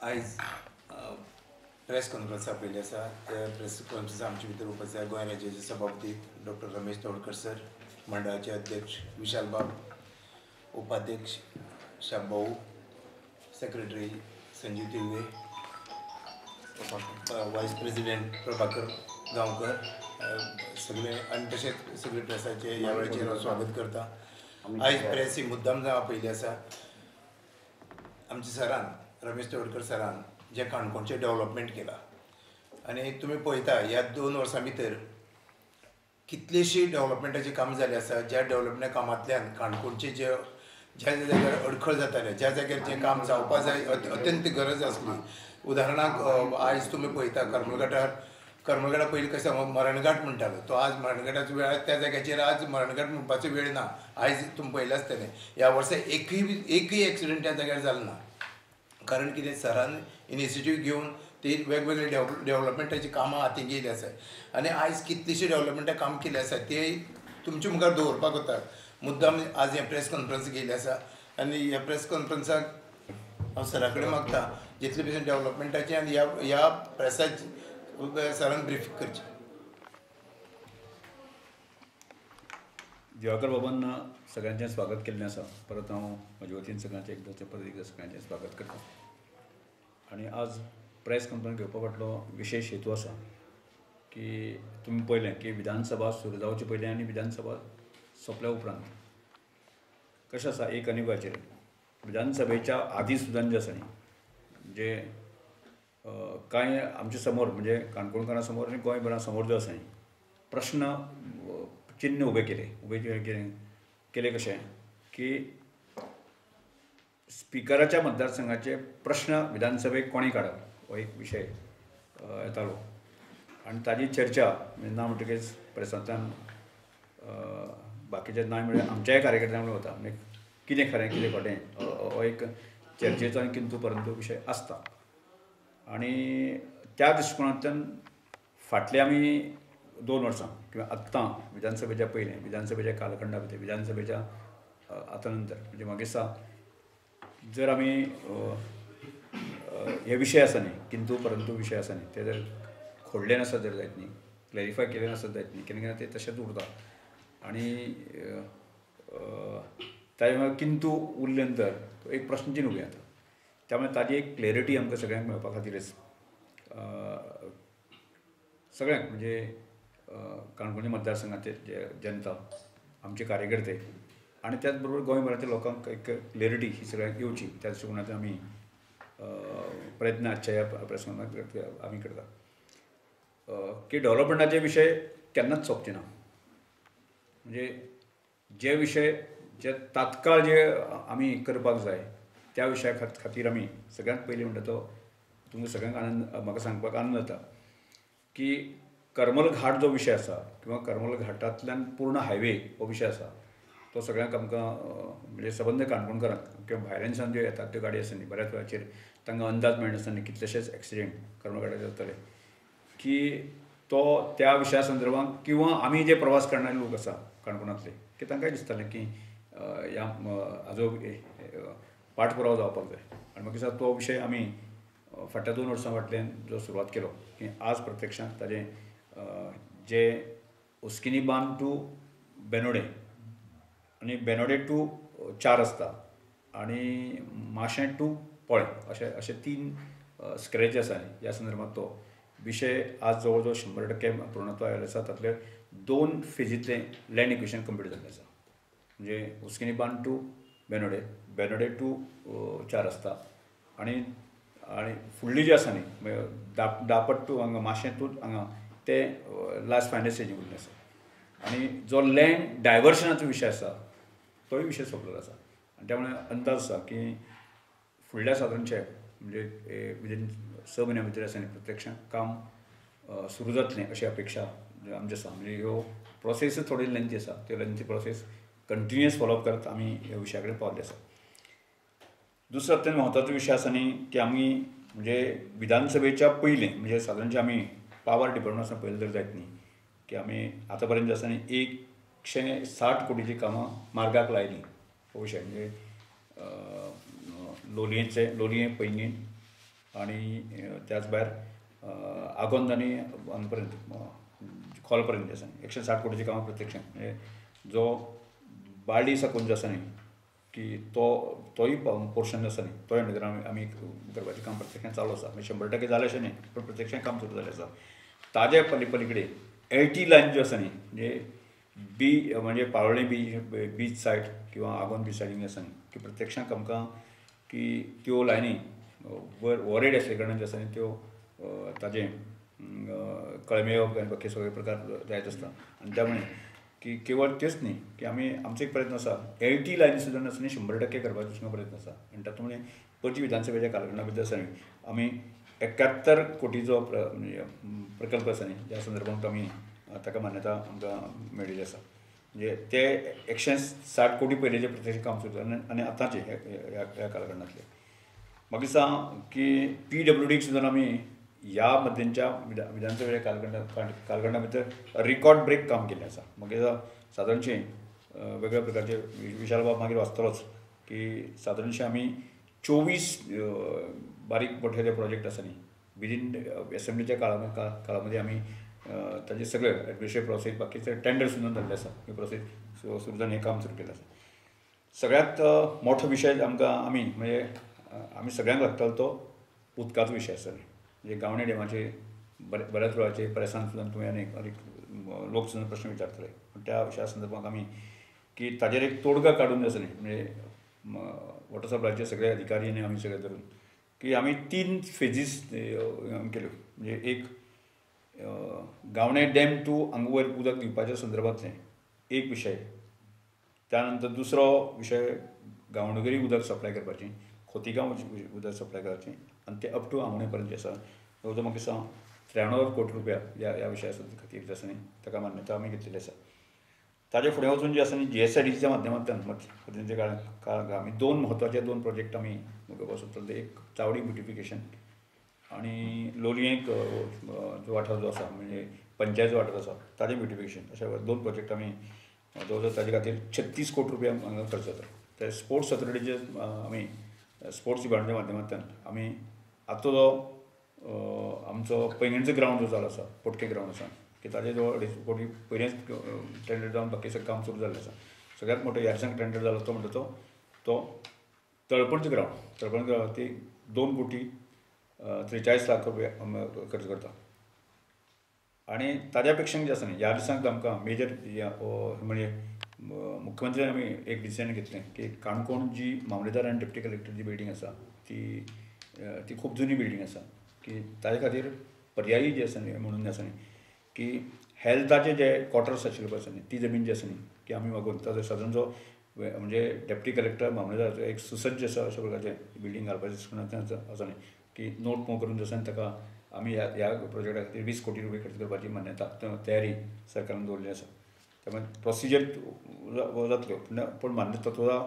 आयज press conference आपयली आसा. त्या प्रेस कॉन्फरन्स आमचे भितर उपस्थित गोंय राज्याचे सभापती डॉक्टर रमेश तवडकर सर, मंडळाचे अध्यक्ष विशाल बाब, उपाध्यक्ष शाबभाऊ, सेक्रेटरी संजीव तिल्वे, वायस प्रेसिडेंट प्रभाकर गांवकर, सगळे आनी तशेंच सगळे प्रेसाचे ह्या वेळाचेर हांव स्वागत करता. आयज प्रेस ही मुद्दाम जावन आपयली आसा. आमच्या सरान रमेश तवडकर सरान जे काणकोणचें डेव्हलपमेंट केलां आनी तुमी पळयता ह्या 2 वर्सां भितर कितलीशीं डेव्हलपमेंटाची कामां जाली आसा. ज्या डेव्हलपमेंट कामांतल्यान काणकोणचे ज्या ज्या जाग्यार अडखळ जाताले, ज्या जाग्यार जें काम जावपा जाय अत्यंत गरज आसली. उदाहरणाक आयज तुमी पळयता करमलघाटा पयलीं कशें मरणघाट म्हणटालो, तो आज मरणघाटाचो वेळ त्या जाग्याचेर आज मरणघाट म्हणपाचो वेळ ना. आयज तुमी पळयलें आसतलें ह्या वर्सा एकूय एक्सिडेंट त्या जाग्यार जालो ना. कारण कितें, सरान इनिशिएटीव घेवन ती वेगवेगळे डेव्हलपमेंटाची कामां हाती घेयली आसात आनी आयज कितलीशीं डेव्हलपमेंटा काम केली आसा ती तुमच्या मुखार दवरपाक वता. मुद्दाम आज हे प्रेस कॉन्फरन्स घेयली आसा आनी ह्या प्रेस कॉन्फरन्साक हांव सरा कडेन मागता जितले भशेन डेव्हलपमेंटाची आनी ह्या प्रेसाची सरान ब्रीफ करची. दिवाकर बाबान सगळ्यांचें स्वागत केल्लें आसा. परत हांव म्हजे वतीन सगळ्यांचें एकदा सगळ्यांचें स्वागत करता. आनी आज प्रेस कॉन्फरन्स घेवपा फाटलो विशेश हेतू आसा की तुमी पळयलें की विधानसभा सुरू जावचे पयलीं आनी विधानसभा सोंपल्या उपरांत कशें आसा. एक अनिवार्याचेर विधानसभेच्या आदीं सुद्दां जें आसा न्ही, जे कांय आमच्या समोर म्हणजे काणकोणकारां समोर आनी गोंयभरा समोर जो आसा न्ही प्रश्न चिन्ह उबे केले कशें की स्पिकराच्या मतदारसंघाचे प्रश्न विधानसभेक कोणी काडप हो एक विशय येतालो आनी ताजी चर्चा म्हणजे ना म्हणटकीच प्रेसांतल्यान बाकीचे ना म्हणजे आमच्याय कार्यकर्त्यां कडेन वता. म्हणजे कितें खरें कितें खोटें हो एक चर्चेचो आनी किंतू परंतु विशय आसता. आनी त्या दृश्टिकोनांतल्यान फाटले आमी 2 वर्सां किंवा आत्तां विधानसभेच्या पयलें विधानसभेच्या कालखंडा भितर विधानसभेच्या आतां नंतर म्हणजे म्हाका दिसता जर आमी हे विशय आसा न्ही किंतू परंतु विशय आसा न्ही ते जर खोडले नासत जर जायत न्ही, क्लॅरिफाय केले नासत जायत न्ही, केन्ना केन्ना ते तशेंच उरता. आनी त्या किंतू उरले नंतर एक प्रश्न चिन्ह उबें जाता. त्यामुळे ताजी एक क्लॅरिटी आमकां सगळ्यांक मेळपा खातीरच सगळ्यांक म्हणजे काणकोणच्या मतदारसंघाचे जे जनता आमचे कार्यकर्ते आनी त्याच बरोबर गोंयभरांतल्या लोकांक एक क्लॅरिटी ही सगळ्यांक येवची त्या दृश्टिकोनांतल्यान आमी प्रयत्न आजच्या ह्या प्रसंगाक आमी करता की डेव्हलपमेंटाचे विशय केन्नाच सोंपचे ना. म्हणजे जे विशय जे तात्काळ जे आमी करपाक जाय त्या विशया खातीर आमी सगळ्यांत पयलीं म्हणटा तो तुमकां सगळ्यांक म्हाका सांगपाक आनंद जाता की करमल घाट जो विशय आसा किंवा करमल घाटांतल्यान पूर्ण हायवे हो विशय आसा तो सगळ्यांक आमकां म्हणजे सबंद काणकोणकारांक किंवा भायल्यानसान ज्यो येतात त्यो गाडी आसा न्ही बऱ्याच वेळाचेर तांकां अंदाज मेळनासतना न्ही कितलेशेच एक्सिडेंट करमल घाटाचेर जाताले की तो त्या विशया संदर्भांत किंवा आमी जे प्रवास करणारे लोक आसा काणकोणांतले की तांकांय दिसतालें की ह्या हाजो पाठपुरावो जावपाक जाय. आनी म्हाका दिसता तो विशय आमी फाटल्या 2 वर्सां फाटल्यान जो सुरवात केलो की आज प्रत्यक्षांत ताजें जे उस्किनी बांद टू बेनोडे आनी बेनोडे टू 4 आसता आनी माशें टू पोळे अशे 3 स्क्रॅच आसा न्ही ह्या संदर्भांत तो विशय आज जवळ जवळ 100% पूर्णत्वाय आयले आसा. तातले 2 फेजींतलें लँड एक्विशन कंप्लीट जाल्लें आसा. म्हणजे उस्किनी बांद टू बेनोडे, बेनोडे टू 4 आसता आनी फुडली जी आसा न्ही दापट टू हांगा माशें टू हांगा ते लास्ट फायनल स्टेजीक उरलें आसा. आनी जो लँड डायवर्शनाचो विशय आसा तोय विशय सोंपलेलो आसा. आनी त्या मुळे अंदाज आसा की फुडल्या सादारणचे म्हणजे विदीन 6 म्हयन्या भितर आसा न्ही प्रत्यक्षांत काम सुरू जातलें अशी अपेक्षा आमची आसा. म्हणजे ह्यो प्रोसेस थोडी लेंथी आसा. त्यो लेंथी प्रोसेस कंटिन्युअस फॉलोअप करत आमी ह्या विशया कडेन पावल्ले आसा. दुसरो अत्यंत म्हत्वाचो विशय आसा न्ही की आमी म्हणजे विधानसभेच्या पयलीं म्हणजे सादारणचे आमी पावर डिपार्टमेंटान पळयलें जर जायत न्ही की आमी आतां पर्यंत जे आसा न्ही 160 कोटीची कामां मार्गाक लायलीं हो विशय. म्हणजे लोलयें पैंगीण आणि त्याच भायर आगोंद आनी हांगा पर्यंत खोल पर्यंत जे आसा 160 कोटीची कामां प्रत्यक्षान म्हणजे जो बाळ्ळी साकून जो आसा न्ही की तोय पोर्शन आसा न्ही तोय अंडरग्रावंड आमी करपाचें काम प्रत्यक्षान चालू आसा म्हणजे 100% जालें अशें न्ही पूण प्रत्यक्षान काम सुरू जाल्लें आसा ताजे पलीकडे LT लायन ज्यो आसा न्ही म्हणजे म्हणजे पाळोळें बीच सायड किंवा आगोंद बीच सायडीन आसा न्ही की प्रत्यक्षान आमकां की त्यो लायनी वरेड आसले कारणान ज्यो आसा न्ही त्यो ताजें कळमेवप आनी बाकी सगळे प्रकार जायत आसता आनी त्यामुळे की केवळ तेच न्ही की आमचो एक प्रयत्न आसा LT लायनी सुद्दां आसा न्ही 100% करपाचो सुद्दां प्रयत्न आसा आनी तातूंत पणजी विधानसभेच्या कालखंडा भितर आसा न्ही आमी 71 कोटीचो प्रकल्प आसा न्ही ज्या संदर्भांत आमी ताका मान्यता आमकां मेळिल्ली आसा म्हणजे ते 160 कोटी पयलींचे प्रत्यक्ष काम सुरू जालें आनी आतांचे ह्या कालखंडांतले म्हाका दिसता की PWDक सुद्दां आमी ह्या मध्यंच्या विधानसभेच्या कालखंडा भितर रिकॉर्ड ब्रेक काम केल्लें आसा म्हाका दिसता सादारणशें वेगळ्या प्रकारचे विशाल बाब मागीर वाचतलोच की सादारणशें आमी 24 बारीक मोठे प्रोजेक्ट आसा न्ही विदीन एसेंब्लीच्या काळामध्ये आमी ताजे सगळे ॲडमिनिस्ट्रेटिव्ह प्रोसेस बाकीचे टेंडर सुद्दां जाल्ले आसा ही प्रोसेस सुरू जावन हें काम सुरू केलें आसा सगळ्यांत मोठो विशय आमकां म्हणजे आमी सगळ्यांक लागतालो तो उदकाचो विशय आसा म्हणजे गावणे डेमाचे बऱ्याच वेळाचे प्रेसान सुद्दां तुवें आनीक लोक सुद्दां प्रश्न विचारतले पूण त्या विशया संदर्भांत आमी की ताजेर एक तोडगा काडून आसा न्ही म्हणजे वॉटर सप्लायचे सगळे अधिकारी आनी आमी सगळे धरून की आमी 3 फेजीस केल्यो म्हणजे एक गावणे डॅम टू हांगा वयर उदक दिवपाच्या संदर्भांतलें एक विशय त्यानंतर दुसरो विशय गांवडोंगरी उदक सप्लाय करपाचें खोतीगांव उदक सप्लाय करपाचें आनी ते अप टू आमोणे पर्यंत जें आसा जवळ म्हाका दिसता 93 कोटी रुपया ह्या विशया खातीर जे आसा न्ही ताका मान्यता आमी घेतलेली आसा ताजे फुडें वचून जे आसा न्ही GSIDCच्या माध्यमांतल्यान मध्यंतरी काळांत आमी 2 म्हत्वाचे 2 प्रोजेक्ट आमी करपाक सोदताले एक चावडी ब्युटिफिकेशन आनी लोलयेंक जो वाठार जो आसा म्हणजे पंचायत वाठार आसा ताजें ब्युटिफिकेशन अशे 2 प्रोजेक्ट आमी जवळ जवळ ताजे खातीर 36 कोटी रुपया हांगा खर्च जाता ते स्पोर्ट्स ऑथॉरिटीचे आमी स्पोर्ट्स डिपार्टमेंटच्या माध्यमांतल्यान आमी आतां जो आमचो पैंगीणचो ग्रावंड जो जालो आसा पोटके ग्रावंड आसा की ताजे जवळ 2.5 कोटी पयलेंच टेंडर जावन बाकी सगळें काम सुरू जाल्लें आसा सगळ्यांत मोठो ह्या टेंडर जालो तो म्हणटा तो तळपणचो ग्रावंड ती 2 कोटी 43 लाख रुपया खर्च करता आनी ताज्या पेक्षा जें आसा न्ही ह्या दिसांक आमकां मेजर म्हणजे मुख्यमंत्र्यान आमी एक डिसिजन घेतलें की काणकोण जी मामलेदार आनी डेप्टी कलेक्टर जी बिल्डींग आसा ती खूब जुनी बिल्डींग आसा की ताजे खातीर पर्यायी जी आसा न्ही म्हणून आसा न्ही की हेल्थाचे जे क्वॉर्टर्स आशिल्ले पळय आसा न्ही ती जमीन जी आसा न्ही की आमी मागून ताजो सादारण जो म्हणजे डेप्टी कलेक्टर मामलेदाराचो एक सुसज्ज आसा अशा प्रकारचें बिल्डींग घालपाचें दिसता आसा न्ही की नोट मोव करून जो आसा ताका आमी ह्या प्रोजेक्टा खातीर 20 कोटी रुपया खर्च करपाची मान्यता तयारी सरकारान दवरली आसा त्यामुळे प्रोसिजर जातल्यो पूण मान्यता तुका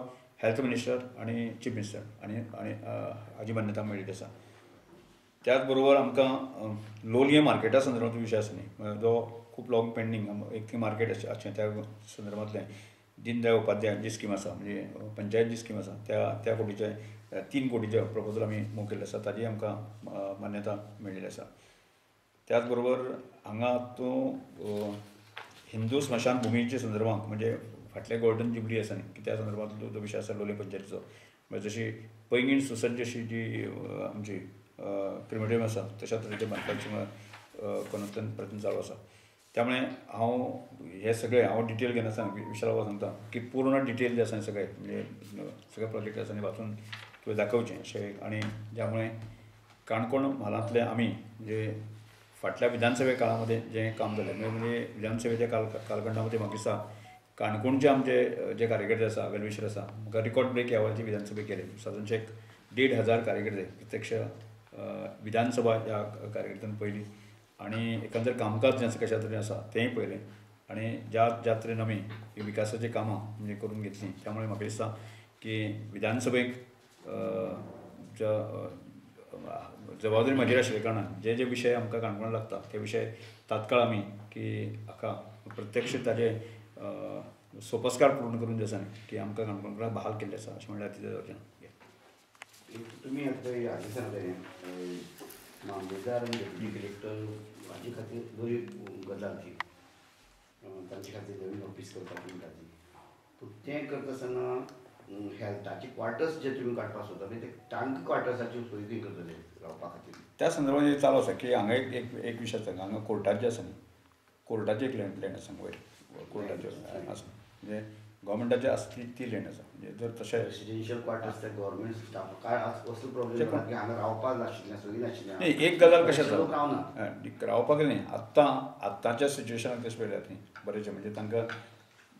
हेल्थ मिनिस्टर आनी चीफ मिनिस्टर आनी हाजी मान्यता मेळिल्ली आसा त्याच बरोबर आमकां लोलयें मार्केटा संदर्भांतलो विशय आसा न्ही जो खूब लॉंग पेंडींग एक मार्केट आसचें त्या संदर्भांतलें दीनदयाळ उपाध्याय जी स्कीम आसा म्हणजे पंचायत जी स्कीम आसा त्या कोटीचे 3 कोटीचे प्रपोजल आमी मूव केल्लें आसा ताजी आमकां मान्यता मेळिल्ली आसा त्याच बरोबर हांगा तूं हिंदू स्मशान भुमीच्या संदर्भांत म्हणजे फाटले गोल्डन जुबली आसा न्ही त्या संदर्भांतलो जो विशय आसा लोलयें पंचायतीचो म्हणजे जशी पैंगीण सुसज्ज अशी जी आमची क्रिमेटोरियम आसा तशा तरेचे बांदपाचें कोणातल्यान प्रयत्न चालू आसा त्यामुळे हे सगळे हांव डिटेल घेवन आसा विशाल सांगता की पूर्ण डिटेल जे आसा सगळे म्हणजे सगळे प्रोजेक्ट आसा वाचून किंवा दाखोवचें अशें आनी ज्यामुळे काणकोण म्हालांतले आमी जे फाटल्या विधानसभे काळामध्ये जे काम जालें म्हणजे विधानसभेच्या कालखंडामध्ये म्हाका दिसता काणकोणचे आमचे जे कार्यकर्ते आसा वेलविशर आसा म्हाका रिकॉर्ड ब्रेक ह्या वेळाची विधानसभेक केले सादारणशे 1,500 कार्यकर्ते प्रत्यक्ष विधानसभा ह्या कार्यकर्त्यान पयली आनी एकंदर कामकाज जें कशा तरेन आसा तेंय पयलें आनी ज्या तरेन आमी विकासाची कामां म्हणजे करून घेतलीं त्यामुळे म्हाका दिसता की विधानसभेक जबाबदारी म्हाजेर आशिल्ल्या कारणान जे विशय आमकां काणकोणाक लागता ते विशय तात्काळ आमी की हाका प्रत्यक्ष ताजे सोपस्कार पूर्ण करून जे आसा न्ही की आमकां काणकोणकारांक बहाल केल्ले आसा अशें म्हणल्यार तिथे जावचें ना तुम्ही आता हाचे सांगताले मामलेदार आनी डेप्युटी कलेक्टर हाचे खातीर बरी गजाल ती तांचे खातीर नवीन ऑफिस करपाक म्हणटा ती पूण तें करता आसतना हेल्थाचे क्वार्टर्स जे तुमी काडपाक सोदता पळय ते तांकां क्वार्टर्साची सोय बी करतले रावपा खातीर त्या संदर्भात हे चालू आसा की हांगा एक विशय सांगा हांगा कोर्टाचे जे आसा न्ही कोर्टाची एक लँड आसा वयर कोर्टाचे आसा म्हणजे गव्हर्मेंटाची आसा ती लँड आसा म्हणजे जर तशें रेसिडेन्शियल क्वार्टर्स ते गव्हर्मेंट स्टाफ काय असलो प्रॉब्लेम जाला की हांगा रावपाक नाशिल्लें सोयी नाशिल्लें नाही एक गजाल कशें लोक आसा रावना रावपाक न्ही आत्ताच्या सिच्युएशनाक तशें पळयल्यात न्ही बरेचशे म्हणजे तांकां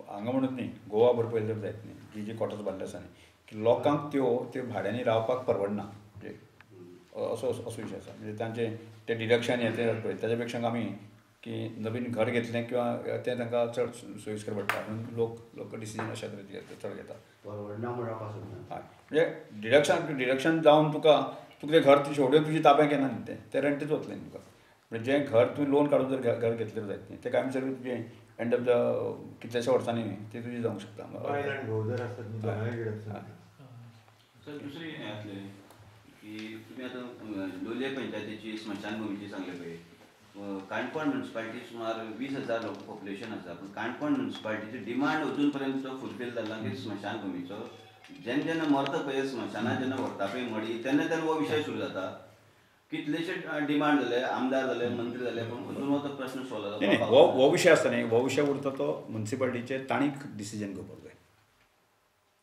हांगा म्हणून न्ही गोवा भर पळयल्यार जायत न्ही ही जी क्वॉर्टर्स बांदले आसा न्ही की लोकांक त्यो भाड्यांनी रावपाक परवडना म्हणजे असो विशय आसा म्हणजे तांचे ते डिडक्शन हें तें पळय ताच्या पेक्षा आमी की नवीन घर घेतलें किंवा तें तांकां चड सोयीस्कर पडटा म्हणून लोक डिसिजन अशा तरेचे चड घेता परवडना म्हण रावपाक सोदना हय म्हणजे डिडक्शन जावन तुका तें घर शेवटी तुजी ताब्यांत येना न्ही तें रेंटीच वतलें तुका म्हणजे जें घर तुवें लोन काडून जर घर घेतलें जायत न्ही तें कायमसर तुजें एंड ऑफ द कितल्याशा वर्सांनी तें तुजें जावंक शकता सर दुसरी हें आसलें की तुमी आतां लोलये पंचायतीची स्मशानभुमीची सांगले पळय काणकोण म्युनिसिपालिटी सुमार 20,000 लोक पॉप्युलेशन आसा पूण काणकोण म्युनिसिपालिटीची डिमांड अजून पर्यंत फुलफील जाल्ला की स्मशानभुमीचो जेन्ना जेन्ना मरता पळय स्मशानात जेन्ना व्हरता पळय मडी तेन्ना तेन्ना हो विशय सुरू जाता कितलेशे डिमांड जाले आमदार जाले मंत्री जाले पूण अजून हो तो प्रश्न सॉल्व जाता हो विशय आसता न्ही हो विशय उरता तो म्युनिसिपालिटीचे ताणीक डिसिजन घेवपाक जाय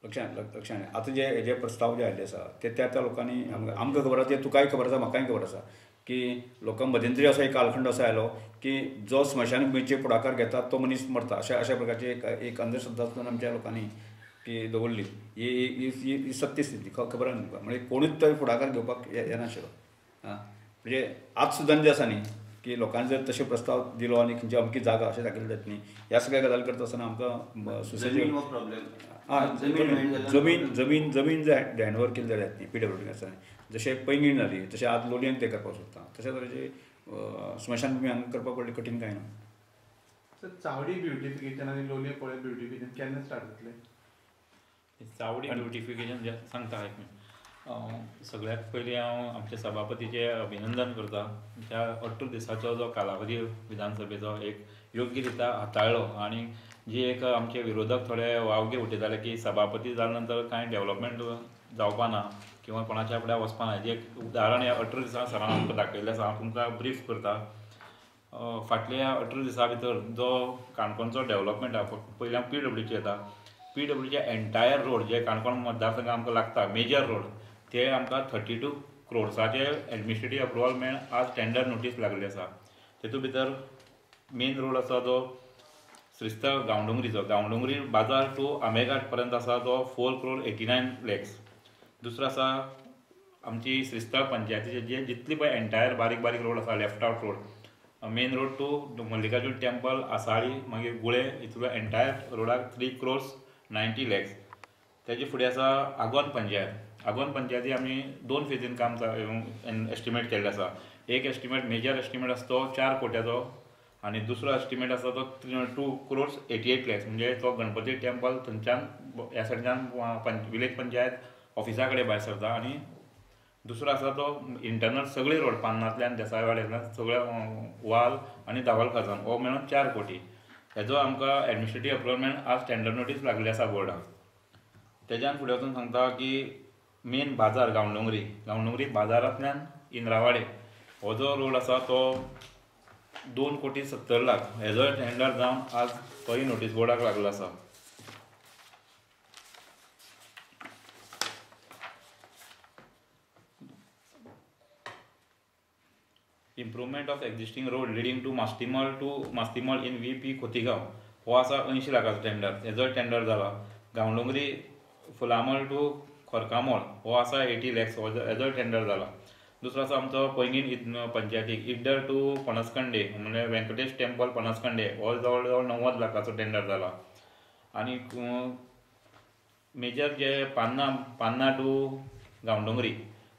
लक्षांत आतां जे प्रस्ताव जे आयिल्ले आसा ते त्या लोकांनी आमकां खबर आसा ते तुकाय खबर आसा म्हाकाय खबर आसा की लोकां मध्यंतरी असो एक कालखंड असो आयलो की जो स्मशानभुमीचे फुडाकार घेता तो मनीस मरता अशा प्रकारची एक अंधश्रद्धा आमच्या लोकांनी की दवरली ही सत्य स्थिती खबर आसा तुमकां म्हणजे कोणूच तो फुडाकार घेवपाक येनाशिल्लो म्हणजे आज सुद्दां जे आसा न्ही की लोकांनी जर तशे प्रस्ताव दिलो आनी खंयची अमकी जागा अशें दाखयलें जायत न्ही ह्या सगळ्या गजाली करता आसतना आमकां सोसायटी जमीन जर हँडओवर केली जाल्यार न्ही PWD आसा जशें पैंगीण जाली तशें आज लोलयेंत ते करपाक सोदता तशे तरेचे स्मशानभुमी हांगा करपाक व्हडलें कठीण कांय ना सर चावडी ब्युटिफिकेशन आनी लोलये पळय ब्युटिफिकेशन केन्ना स्टार्ट जातलें चावडी ब्युटिफिकेशन जे सांगता सगळ्यात पयलीं हांव आमच्या सभापतीचें अभिनंदन करता त्या 18 दिसाचो जो कालावधी विधानसभेचो एक योग्य रित्या हाताळ्ळो आनी जी एक आमचे विरोधक थोडे वावगे उठयताले की सभापती जाले नंतर कांय डेव्हलपमेंट जावपा ना किंवा कोणाच्या फुड्यान वचपा ना जें एक उदाहरण ह्या 18 दिसां सरान आमकां दाखयल्लें आसा हांव तुमकां ब्रीफ करता फाटल्या 18 दिसां भितर जो काणकोणचो डेव्हलपमेंट आहा पयल्यार PWDचे येता PWDचे एंटायर रोड जे काणकोण मतदारसंघाक आमकां लागता मेजर रोड ते आमकां 32 crores एडमिनिस्ट्रेटीव अप्रुवल मेळून आज टेंडर नोटीस लागली आसा तेतूंत भितर मेन रोड आसा जो श्रीस्थळ गांवडोंगरी बाजार टू आमेघाट पर्यंत आसा तो 4.89 crores दुसरो आसा आमची श्रीस्थळ पंचायतीचे जे जितली पळय एंटायर बारीक रोड आसा लेफ्ट आवट road main road to Mallikarjun temple आसाळी मागीर गुळे इतलो एंटायर रोडाक 3.90 crores तेजे फुडें आसा आगोंद पंचायती आमी 2 फेजीन काम एस्टिमेट केल्लें आसा एक एस्टिमेट मेजर एस्टिमेट आसा तो 4 कोट्याचो आनी दुसरो एस्टिमेट आसा तो 2.88 crores म्हणजे तो गणपती टेंपल थंयच्यान ह्या सायडीच्यान विलेज पंचायत ऑफिसा कडेन भायर सरता आनी दुसरो आसा तो इंटरनल सगळे रोड पान्नांतल्यान देसायवाड्यातल्यान सगळे वाल आनी धावल खजान हो मेळून 4 कोटी हेजो आमकां एडमिनिस्ट्रेटीव अप्रुवल मेळून आज टेंडर नोटीस लागली आसा बोर्डाक तेज्यान फुडें वचून सांगता की मेन बाजार गांवडोंगरी बाजारांतल्यान इंद्रावाडे हो जो रोड आसा तो 2.70 लाख हेजो टेंडर जावन आज तोय नोटीस बोर्डाक लागलो आसा improvement of existing road leading to Mastimal in VP Khotigaon हो आसा 80 लाखाचो टेंडर हेजो टेंडर जाला गांवडोंगरी फुलामल टू खोरकामोळ हो आसा 80 lakhs हेजो टेंडर जाला दुसरो आसा आमचो पैंगीण पंचायतीक इड्डर टू पणसखंडे म्हणजे व्यंकटेश टेंपल पणसखंडे हो जवळ जवळ 90 लाखाचो टेंडर जाला आनी मेजर जे पान्ना टू गांवडोंगरी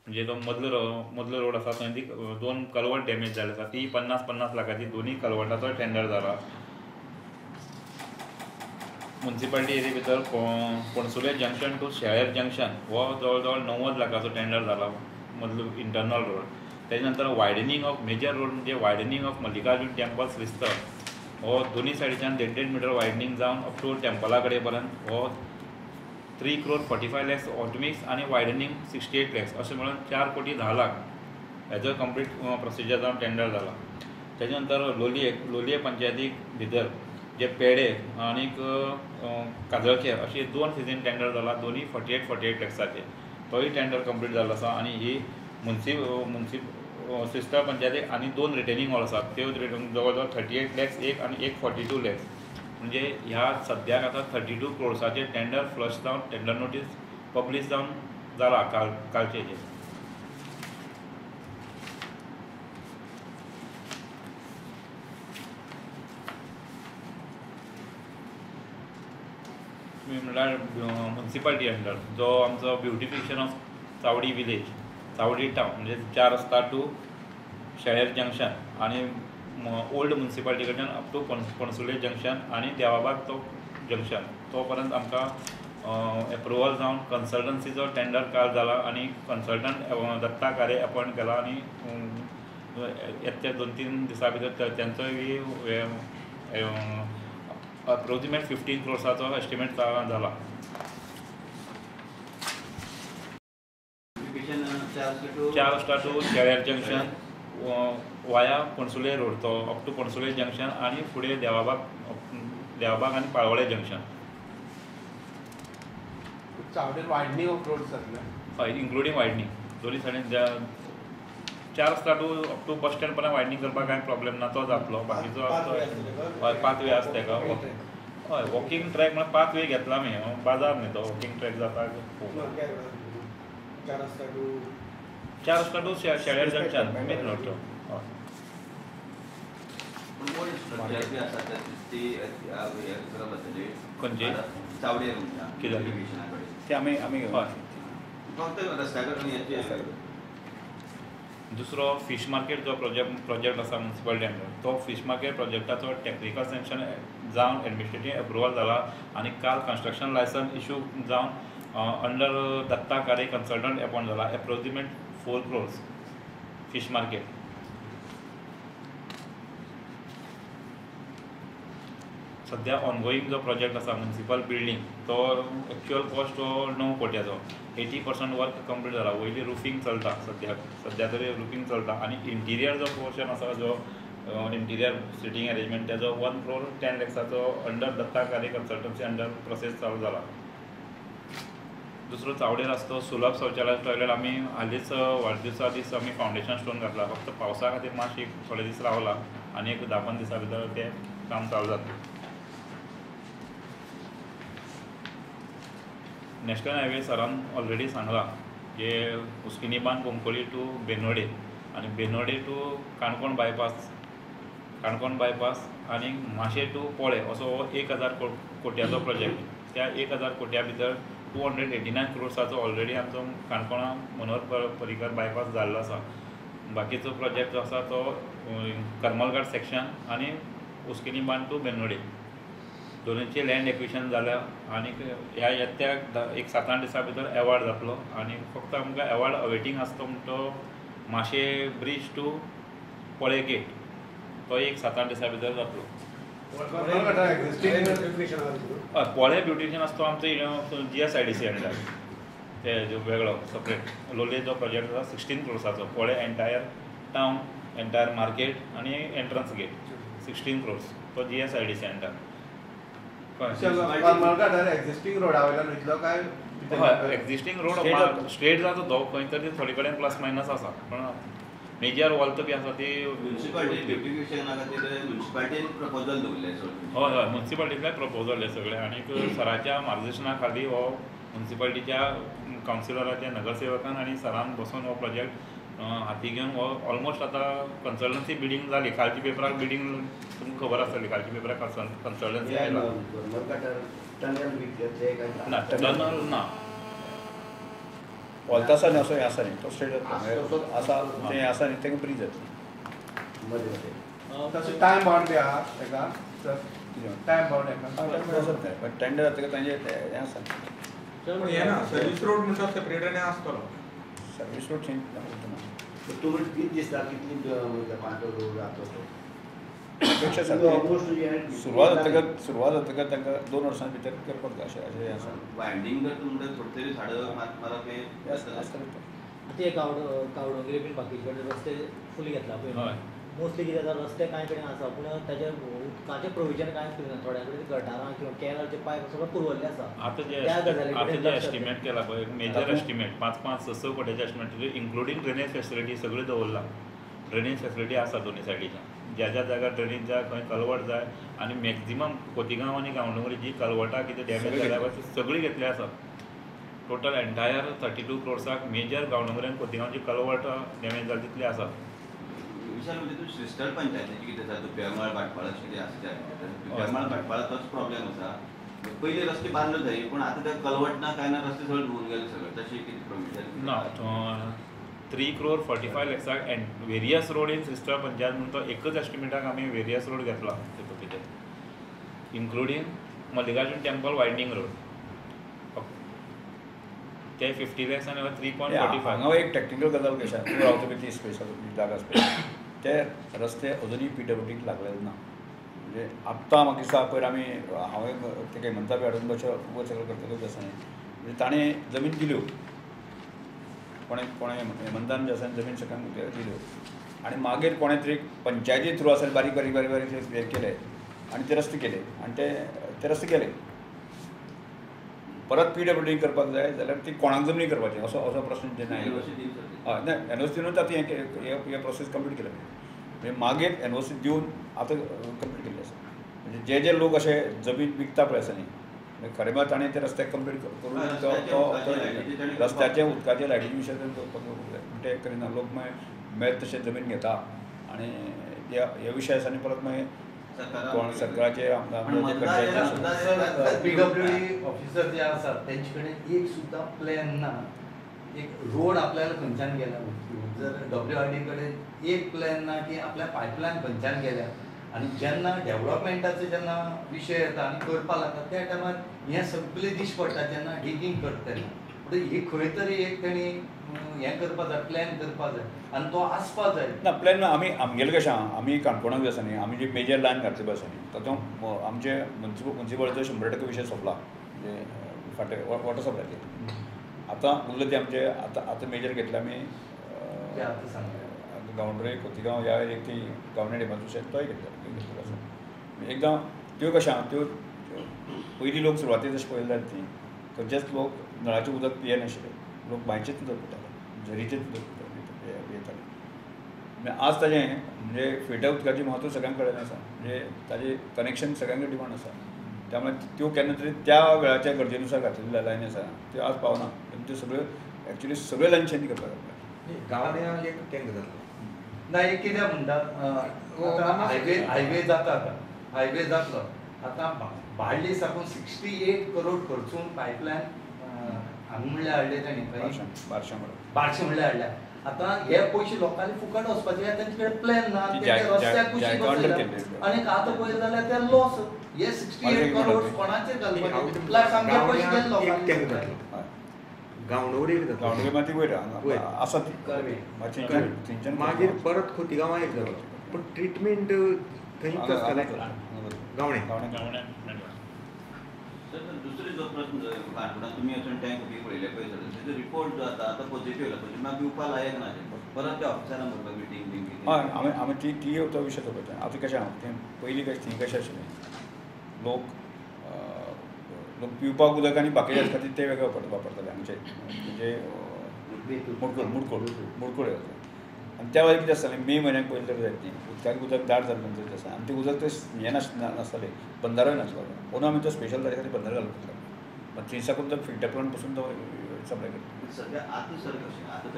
म्हणजे तो मदलो रोड आसा थंय ती 2 कलवट डॅमेज जाले आसा ती 50 लाखाची दोन्ही कलवटाचो टेंडर जाला म्युनिसिपालिटी एरिया भितर पणसुले जंक्शन टू शेळेर जंक्शन हो जवळ जवळ 90 लाखाचो टेंडर जाला मदलो इंटरनल रोड. तेजे नंतर वायडनिंग ऑफ मेजर रोड म्हणजे वायडनिंग ऑफ मल्लिकार्जुन टेंपल श्रीस्थ हो दोन्ही सायडीच्यान 1.5 मीटर वायडनिंग जावन अप टू टेंपला कडेन पर्यंत हो 3 crore 45 lakhs ऑटोमिक्स आणि वायडनिंग 68 lakhs अशें मेळून 4 कोटी 10 लाख हेजो कंप्लीट प्रोसिजर जावन टेंडर जाला. तेजे नंतर लोलये पंचायतीक भितर जे पेडे आनीक काजळखेर अशी 2 फेजीन टेंडर जाला, दोन्ही 48 लॅक्साचे. तोय टेंडर कंप्लीट जाल्लो आसा आणि ही श्रीस्थ पंचायतीक आनी 2 रिटेनिंग वॉल आसात. त्यो जवळ जवळ 38 lakhs एक आणि एक 42 lakhs. म्हणजे ह्या सद्याक आतां 32 crores टेंडर फ्लश जावन टेंडर नोटीस पब्लीश जावन जाला कालचे. म्हणल्यार म्युनिसिपालिटी अंडर जो आमचो beautification of Chawdi village, Chawdi town म्हणजे 4 रस्ता टू शेळेर जंक्शन आणि ओल्ड म्युनिसिपालिटी कडल्यान अप टू पणसुले जंक्शन आणि देवाबाग तो जंक्शन तो पर्यंत आमकां एप्रुवल जावन कन्सल्टन्सीचो टेंडर काल जाला आणि कन्सल्टंट दत्ता कारे अपॉयंट केला आणि येत्या 2-3 दिसां भितर तेंचोय अप्रोक्सिमेट 15 crores एस्टिमेट जाला. चार रस्ता to Shelar junction via Pansule road तो अप टू पणसुले जंक्शन आणि फुडें देवाबाग आणि पाळवळे जंक्शन. चावडेर वायडनिंग ऑफ रोड जातले हय इन्क्लुडींग वायडनिंग दोन्ही सायडीन 4 रस्ता to up to bus stand पर्यंत वायडनिंग करपाक कांय प्रॉब्लेम ना, तो जातलो. बाकीचो हय पाथवे आसा तेका. हय वॉकिंग ट्रॅक म्हळ्यार पाथवे घेतला आमी बाजार न्ही तो वॉकिंग ट्रॅक जाता. 4 रस्ता to Shelar junction main road तो. खंयची चावडेर कितें ते आमी हय. फक्त रस्त्याकडे दुसरो फीश मार्केट जो प्रोजेक्ट आसा म्युनिसिपालिटी अंडर तो फीश मार्केट प्रोजेक्टाचो टेक्निकल सँक्शन जावन एडमिनिस्ट्रेटीव एप्रुवल जाला आणि काल कन्स्ट्रक्शन लायसन्स इश्यू जावन अंडर दत्ता कारे कन्सल्टंट अपॉयंट जाला. Approximate 4 crores fish market. सध्या ऑनगोईंग जो प्रोजेक्ट आसा म्युनिसिपल बिल्डींग तो एक्चुअल कॉस्ट तो 9 कोट्याचो. 80% वर्क कंप्लीट जाला. वयली रुफींग चलता सध्या तरी रुफींग चलता आणि इंटिरियर जो पोर्शन आसा जो इंटिरियर सिटींग अरेंजमेंट त्याचो 1 crore 10 lakhs अंडर दत्ता कारे कन्सल्टन्सी अंडर प्रोसेस चालू जाला. दुसरो चावडेर आसा तो सुलभ शौचालय टॉयलेट आमी हालींच वाडदिवसा दीस आमी फावंडेशन स्टोन घातला. फक्त पावसा खातीर मातशी थोडे दीस रावला आणि एक 10-15 दिसां भितर तें काम चालू जाता. नॅशनल हायवे सरान ऑलरेडी सांगला जे उस्किनीबान कुंकोळी टू बेनोडे आणि बेनोडे टू काणकोण बायपास आणि माशे टू पोळे असो 1000 कोट्याचो प्रोजेक्ट. त्या 1000 कोट्या भितर 289 crores ऑलरेडी आमचो काणकोणा मनोहर पर्रीकर बायपास जाल्लो आसा. बाकीचो प्रोजेक्ट जो आसा तो करमलघाट सेक्शन आणि उस्किनीबान टू बेनोडे दोनूचे लँड एक्विशन जाल्या आणि ह्या येत्या 7-8 दिसां भितर एवॉर्ड जातलो. आणि फक्त आमकां एवॉर्ड अवेटींग आसा तो म्हणटा तो माशे ब्रिज टू पोळे गेट तो 7-8 दिसां भितर जातलो. पोळे ब्युटिफिकेशन आसा तो आमचो GSIDC अंडर ते वेगळो सेपरेट. लोलये जो प्रोजेक्ट आसा 16 crores पोळे एंटायर टावन एंटायर मार्केट आणि एंट्रन्स गेट 16 crores तो GSIDC अंडर. एक्झिस्टिंग रोडा वयल्यान वयतलो काय एक्झिस्टिंग रोड स्ट्रेट जाता तो खंय तरी थोडे कडेन प्लस मायनस आसा पण मेजर वॉल्त बी आसा ती म्युनिसिपालिटी ब्युटिफिकेशना खातीर म्युनिसिपालिटीन प्रपोजल दवरले. हय म्युनिसिपालिटींतले प्रपोजल हे सगळे आनी सराच्या मार्गदर्शना खाली हो म्युनिसिपालिटीच्या कावन्सिलराच्या नगरसेवकान आनी सरान बसून हो प्रोजेक्ट हाती घेवन हो ऑलमोस्ट आतां कन्सल्टन्सी बिल्डींग जाली. खालची पेपराक बिल्डींग तुमकां खबर आसतली खालची पेपराक कन्सल्टन्सी आयला ना टनल ना वॉल्त आसा न्ही असो हें आसा न्ही तो स्ट्रेट आसा तें आसा न्ही तें ब्रीज जातलें. तसो टायम बाउंड बी आहा तेका टायम बाउंड आसत तें बट टेंडर जातकीर तांचें हें आसा पण हे ना सर्वीस रोड म्हणटा सेपरेट आनी आसतलो सर्वीस रोड चेंज जाता तुम्ही किती दिसता कितली पांच रोड जातो अपेक्षा सारकी सुरवात जातकीर तांकां 2 वर्सां भितर करपाक जाय अशें हें आसा वायंडींग करता म्हणटा थोडी तरी झाडं मारप हे आसतलें ते गावडोंगरी बीन बाकीचे कडेन रस्ते फुली घेतला पळय हय मोस्टली कितें जाता रस्ते कांय कडेन आसा पूण ताचे उदकाचें प्रोविजन कांयच करिना थोड्या कडेन गटारां किंवा कॅनलचे पायप सगळं पुरवल्ले आसा त्या गजाली आता कडेन जे लक्ष एस्टिमेट केला पळय मेजर एस्टिमेट 5-6 कोट्याचे एस्टिमेट इन्क्लुडींग ड्रेनेज फॅसिलिटी सगळी दवरला ड्रेनेज फॅसिलिटी आसा दोन्ही सायडीच्या ज्या जाग्यार ड्रेनेज जाय खंय कलवट जाय आनी मॅक्झिमम खोतीगांव आनी गांवडोंगरी जी कलवटां कितें डॅमेज जाल्या ती सगळी घेतली आसा total entire 32 crores major Gaondongri आनी खोतीगांवची कलवट डॅमेज जाली तितली आसा विशाल म्हणजे तूं श्रीस्थळ पंचायतीची कितें आसा दुप्यामाळ भाटपाळ अशें कितें आसा दुप्यामाळ भाटपाळ तोच प्रॉब्लेम आसा पयलीं रस्ते बांदले जाय पूण आतां ते कलवट ना काय ना रस्ते सगळे धुवून गेले सगळे तशें कितें प्रोविजन ना 3.45 crores end various road in Shristhal panchayat म्हणून तो एकच एस्टिमेटाक आमी वेरियस रोड घेतला including Mallikarjun temple winding road ते 50 lakhs आनी 3.45 हांगा एक टॅक्निकल गजाल कशी आसा तूं रावता पळय ती स्पेशल जागा स्पेशल ते रस्ते अजुनूय PWDक लागलेले ना म्हणजे आत्तां म्हाका दिसता पयर आमी हांवें ते म्हणटा पळय हाडून वयर सकयल करतलो आसा न्ही म्हणजे ताणें जमीन दिल्यो कोणें हेमंतान जे आसा जमीन सगळ्यांक दिल्यो आनी मागीर कोणें तरी पंचायती थ्रू आसा बारीक हे केले आनी ते रस्ते केले आनी ते रस्ते केले परत PWD करपाक जाय जाल्यार ती कोणाक जमनी करपाची असो प्रश्न जेन्ना आयलो हय ना NOC दिवनूच आतां हे प्रोसेस कंप्लीट केले म्हणजे मागीर NOC दिवन आतां कंप्लीट केल्ले आसा म्हणजे जे लोक अशे जमीन विकता पळय आसा न्ही खरें म्हळ्यार ताणें ते रस्ते कंप्लीट करून तो रस्त्याचे उदकाचे लायटीचे विशय करपाक ते करिना लोक मागीर मेळत तशें जमीन घेता आनी ह्या विशय आसा आनी परत मागीर कोण सरकाराचे PWD ऑफिसर जे आसात तेंचे कडेन एक सुद्दां प्लॅन ना एक रोड आपल्याला खंयच्यान गेला जर WRD कडेन एक प्लॅन ना की आपल्या पायपलायन खंयच्यान गेल्या आनी जेन्ना डेव्हलपमेंटाचो जेन्ना विशय येता आनी करपा लागता त्या टायमार हें सगळें दिश्ट पडटा जेन्ना डिगींग करता तेन्ना म्हणटकीर ही खंय तरी एक तेणी हें करपा जाय प्लॅन करपा जाय आनी तो आसपा जाय ना प्लॅन ना आमगेलें कशें आहा आमी काणकोणाक जे आसा न्ही आमी जी मेजर लायन घातली पळय आसा न्ही तातूंत आमचे मुन्सिपलचो 100% विशय सोंपला म्हणजे फाटे वॉटर सप्लायचे आतां उरले ते आमचे आतां मेजर घेतले आमी गांवडोंगरी खोतीगांव ह्या एक ती गव्हर्मेंट इमर्जन्सी तोय घेतलो आसा एकदां त्यो कशें आहा त्यो पयलीं लोक सुरवातेक जशें पळयलें जाल्यार ती खंयचेच लोक नळाचें उदक पियेनाशिल्ले लोक बांयचेच उदक पिताले झरीचेच उदक पिताले म्हणजे आज ताजें म्हणजे फिल्टर उदकाचें म्हत्व सगळ्यां कडेन आसा म्हणजे ताजें कनेक्शन सगळ्यांक डिमांड आसा त्यामुळे त्यो केन्ना तरी त्या वेळाच्या गरजेनुसार घातलेल्यो लायनी आसा त्यो आज पावना त्यो सगळ्यो एक्चुली सगळ्यो लायनी चेंज करपाक जाय गांवांनी एक टँक जातलो ना एक कित्याक म्हणटात हायवे जाता आतां हायवे जातलो आतां बाळ्ळी साकून 68 करोड खर्चून पायपलायन हांगा म्हणल्यार हाडले तांणी बारशे म्हणल्यार हाडल्या आतां हे पयशे लोकांनी फुकट वचपाचे तांचे कडेन प्लॅन ना ते रस्त्याक कुशीक बसयल्या आनी आतां पळयलें जाल्यार ते लॉस हे 68 करोड कोणाचेर घालपाचे प्लस आमचे पयशे गेले लोकांनी गांवडोंगरी माती वयर आसा ती मागीर परत खोतीगांवां एक जालो पूण ट्रिटमेंट थंयच आसतालें गावणे दुसरे जो प्रश्न काणकोणात तुमी वचून टँक बी पळयले पळय सर तेजो रिपोर्ट जो आतां आतां पॉझिटिव्ह येयला पळय म्हाका पिवपा लायक ना परत त्या ऑफिसरान म्हणपाक मिटींग बीन हय आमी ती तो विशय चोपयता आतां कशें आहा तें पयलीं थंय कशें आशिल्लें लोक पिवपाक उदक आनी बाकीच्या खातीर ते वेगळे वापरताले आमचे म्हणजे मुडकोळ आनी त्या वेळार कितें आसतालें मे म्हयन्याक पयलीं तर जायत न्ही उदकाक उदक दाट जाल्लें नंतर आसा आनी तें उदक ते हें नासतालें बंदारोय नासलो म्हणून आमी तो स्पेशल ताजे खातीर बंदारो घालूंक लागलो थंय साकून तो फिल्टर करून पसून तो सप्लाय करता सध्या आतां सर कशें आतां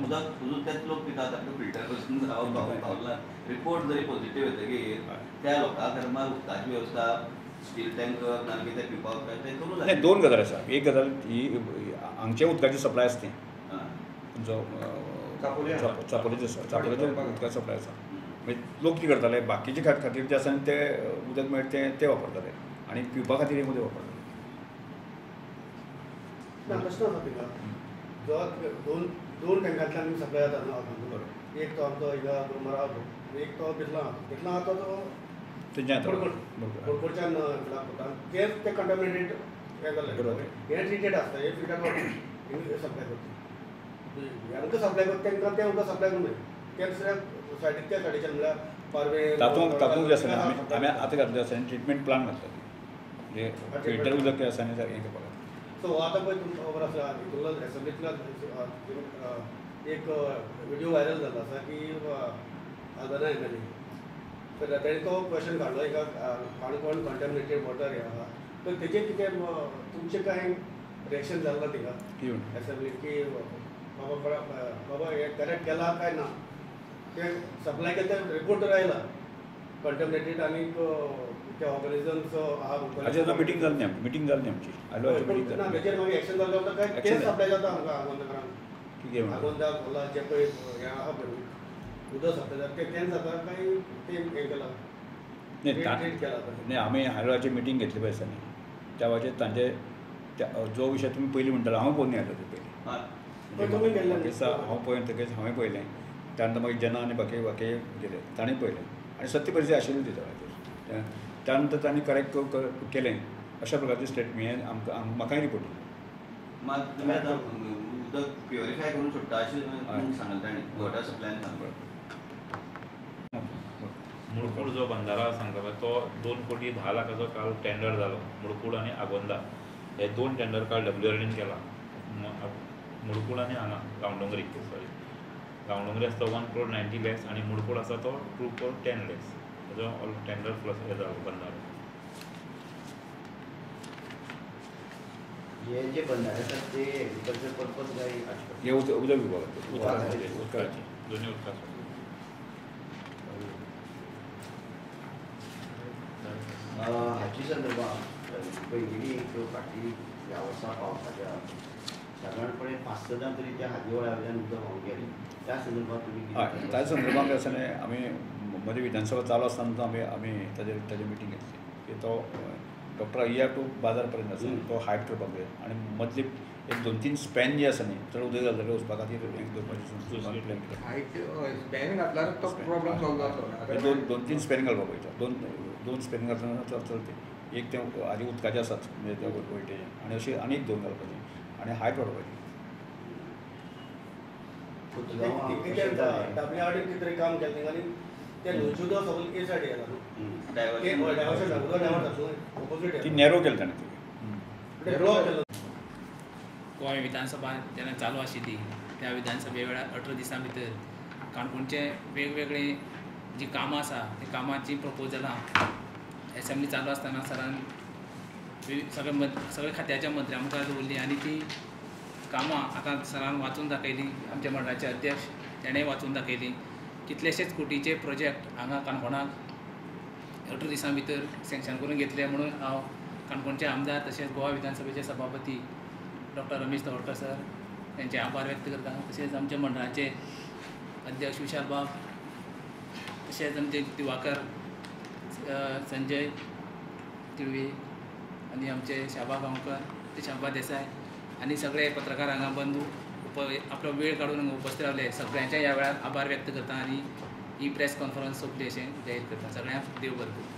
उदक उदक तेच लोक पितात आपलो फिल्टर करून पावला रिपोर्ट जरी पॉझिटिव्ह येतकीर त्या लोकां खातीर मात उदकाची वेवस्था स्टील टँकर ना कितें पिवपाक ते करूं जाय 2 गजाल आसा एक गजाल ही हांगचे उदकाची सप्लाय आसता जो चापोलीचो उदकाची सप्लाय आसा म्हणजे लोक कितें करताले बाकीचे खातीर जे आसा ते उदक मेळटा ते वापरताले आनी पिवपा खातीर एक उदक वापरताले. ना प्रश्न आसा तिका जो दोन टँकांतल्यान आमी सप्लाय जाता न्हू. एक तो आमचो हिंगा मरा एक तो बितला आहा तो कोडकोडच्यान लागता ते कंटामिनेटेड हें जालें हें ट्रिटेड आसता हे फिल्टर सप्लाय करता हांकां सप्लाय करता तांकां तें उदक सप्लाय करूं ते दुसऱ्या सायडीक त्या सायडीच्यान म्हणल्यार पारवे तातूंत जे आसा आमी आतां घातलें आसा ट्रिटमेंट प्लांट घातला म्हणजे फिल्टर उदक हें आसा न्ही हें करपाक. सो आतां पळय तुमकां खबर आसा हितूंतलो एसेंब्लींतलो एक व्हिडिओ व्हायरल जाल्लो आसा की आगोंदा एमएलए तर ताणें तो क्वेश्चन काडलो एका काणकोण कंटामिनेटेड वॉटर हें आहा तर तेजेर कितें तुमचें कांय रिएक्शन जाल्लो तिका एसेंब्लीक की बाबा हें करेक्ट केला काय ना तें सप्लाय केलें तें रिपोर्ट तर आयला कंटामिनेटेड आनीक ते ऑर्गनिजम्स आहा मिटींग जाल्ली आमची ना तेजेर मागीर एक्शन जाल्लो काय तें सप्लाय जाता आमकां आगोंदाकारांक आगोंदा खोला जे पळय हें आहा पळय उदक सप्लाय जाता तें जाता काय तें हें केलां ट्रीट केला नाही आमी हायड्राची मिटींग घेतली पळय आसा न्ही त्या वाजेर तांचे जो विशय तुमी पयलीं म्हणटालो हांव पळोवन येयलो ते पयलीं दिसा हांव पळयतकच हांवें पळयलें त्यानंतर मागीर जेन्ना आनी बाकी गेले ताणें पळयलें आनी सत्य परिस्थिती आशिल्ली ती वेळाचेर त्यानंतर तांणी करेक्ट केलें अशा प्रकारचे स्टेटमेंट आमकां म्हाकाय रिपोर्ट दिली. मात तुमी आतां उदक प्युरिफाय करून सोडटा अशें सांगलें ताणें वॉटर सप्लायन सांगलें. मुळकूड जो बंधारा सांगता तो 2,10 लाखाचो काल टेंडर जालो मुळकूड आनी आगोंदा हे 2 टेंडर काल WRDन केला मुळकूड आनी हांगा गांवडोंगरी गांवडोंगरी आसा तो 1,90 lakhs आनी मुळकूड आसा तो 2,10 lakhs हेजो ऑल टेंडर प्लस हे जालो बंधारो. हे जे बंधारे आसात ते एग्रीकल्चर पर्पज काय हे उदक विभागाचे उदकाची दोन्ही उदकाची. हाची संदर्भात पयलीं एक फाटली ह्या वर्सा पावसाच्या सादारणपणे 5-6 जाण तरी त्या हादीवळ्या वयल्यान उदक व्हांवून गेली त्या संदर्भात तुमी हय ताच्या संदर्भांत आसा न्ही आमी मदीं विधानसभा चालू आसतना आमी ताजेर मिटींग घेतली की तो डॉक्टर अय्या टू बाजार पर्यंत आसा तो हायट करपाक जाय आनी मदली एक 2-3 स्पॅन जे आसा न्ही चड उदक जाल्लें वचपा खातीर एक दवरपाचें हायट स्पॅन घातल्यार तो प्रॉब्लेम सॉल्व जातलो. 2-3 स्पॅन घालपाक पडटा 2 स्पॅन घातल्यार चलता एक ते आदी उदकाचें आसात म्हणजे त्या वोल्टेज आनी अशी आनी एक 2 घालपाची आनी हायट वाडोवपाची. दाबल्या वाटेन कितें तरी काम केलें आनी ते न्हंयचें उदक सगळें के सायडी येता न्हू डायवर्शन जाता उदक डायवर्ट जाता ऑपोजीट ती नॅरो केली ताणें ती ड्रॉ केलो. गोंय विधानसभा जेन्ना चालू आशिल्ली त्या विधानसभे वेळार 18 दिसां भितर काणकोणचे वेगवेगळे जी कामां आसा त्या कामाची प्रपोजलां एसेंब्ली चालू आसतना सरान सगळे खात्याच्या मंत्र्यां मुखार दवरली आनी ती कामां आतां सरान वाचून दाखयली. आमच्या मंडळाचे अध्यक्ष तेणेंय वाचून दाखयली. कितलेशेच कोटीचे प्रोजेक्ट हांगा काणकोणाक 18 दिसां भितर सँक्शन करून घेतले म्हणून हांव काणकोणचे आमदार तशेंच गोवा विधानसभेचे सभापती डॉक्टर रमेश तवडकर सर त्यांचे आभार व्यक्त करता. तशेंच आमच्या मंडळाचे अध्यक्ष विशाल बाब तशेंच आमचे दिवाकर संजय तिळवी आनी आमचे शाबा गांवकर शाबा देसाय आनी सगळे पत्रकार हांगा बंधू आपलो वेळ काडून हांगा उपस्थित रावले सगळ्यांचे ह्या वेळार आभार व्यक्त करता आनी ही प्रेस कॉन्फरन्स सोंपली अशें जाहीर करता. सगळ्यांक देव बरें करूं.